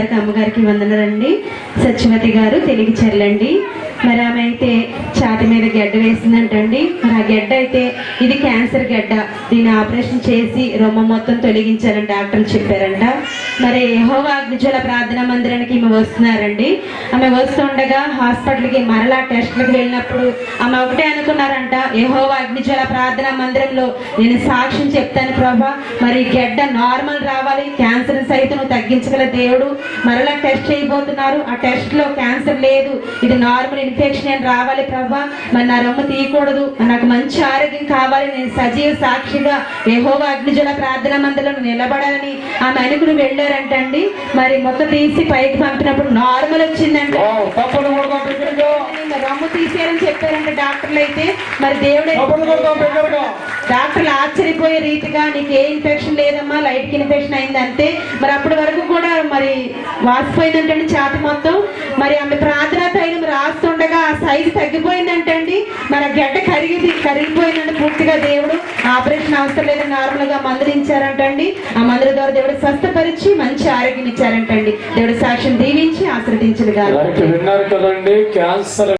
గారికి అమ్మగారికి వందనాలండి. సత్యవతి గారు తెలుగు చెల్లండి. మరి ఆమె అయితే ఛాతి మీద గడ్డ వేసిందంటండి. మరి ఆ గడ్డ అయితే ఇది క్యాన్సర్ గడ్డ, దీన్ని ఆపరేషన్ చేసి రొమ్మ మొత్తం తొలగించాలని డాక్టర్లు చెప్పారంట. మరి యెహోవా అగ్నిజ్వాల ప్రార్థనా మందిరానికి ఈమె వస్తున్నారండి. ఆమె వస్తుండగా హాస్పిటల్కి మరలా టెస్ట్లకు వెళ్ళినప్పుడు ఆమె ఒకటే అనుకున్నారంట, యెహోవా అగ్నిజ్వాల ప్రార్థనా మందిరంలో నేను సాక్ష్యం చెప్తాను ప్రభా, మరి గడ్డ నార్మల్ రావాలి, క్యాన్సర్ సైతం తగ్గించగల దేవుడు. మరలా టెస్ట్ చేయబోతున్నారు, ఆ టెస్ట్ లో క్యాన్సర్ లేదు, ఇది నార్మల్ ఇన్ఫెక్షన్ అని రావాలి ప్రభా, మరి నా రొమ్ము తీయకూడదు, నాకు మంచి ఆరోగ్యం కావాలి, నేను సజీవ సాక్షిగా యెహోవా అగ్నిజ్వాల ప్రార్థనా మందిరంలో నిలబడాలని ఆమె అనుకుని వెళ్ళారంటండి. మరి మొత్తం తీసి పైకి పంపినప్పుడు నార్మల్ వచ్చిందంట. రొమ్ము తీసేయాలని చెప్పారంట డాక్టర్లు అయితే. మరి దేవుడే డాక్టర్లు ఆశ్చర్యపోయే రీతిగా నీకు ఏ ఇన్ఫెక్షన్ లేదమ్మా, లైట్ ఇన్ఫెక్షన్ అయింది అంతే. మరి అప్పటి వరకు కూడా మరి వాసిపోయిందంటండి ఛాతి మొత్తం. మరి ఆమె ప్రార్థనా తైలం రాస్తుండగా ఆ సైజు తగ్గిపోయిందంటండి. మరి ఆ గడ్డ కరిగిపోయిందండి పూర్తిగా. దేవుడు ఆపరేషన్ అవసరం లేదని నార్మల్ గా మందులు ఇచ్చారంటండి. ఆ మందుల ద్వారా దేవుడు స్వస్థపరిచి మంచి ఆరోగ్యం ఇచ్చారంటండి. దేవుడు సాక్ష్యం దీవించి ఆశీర్వదించడుగా. విన్నారు కదండి, క్యాన్సర్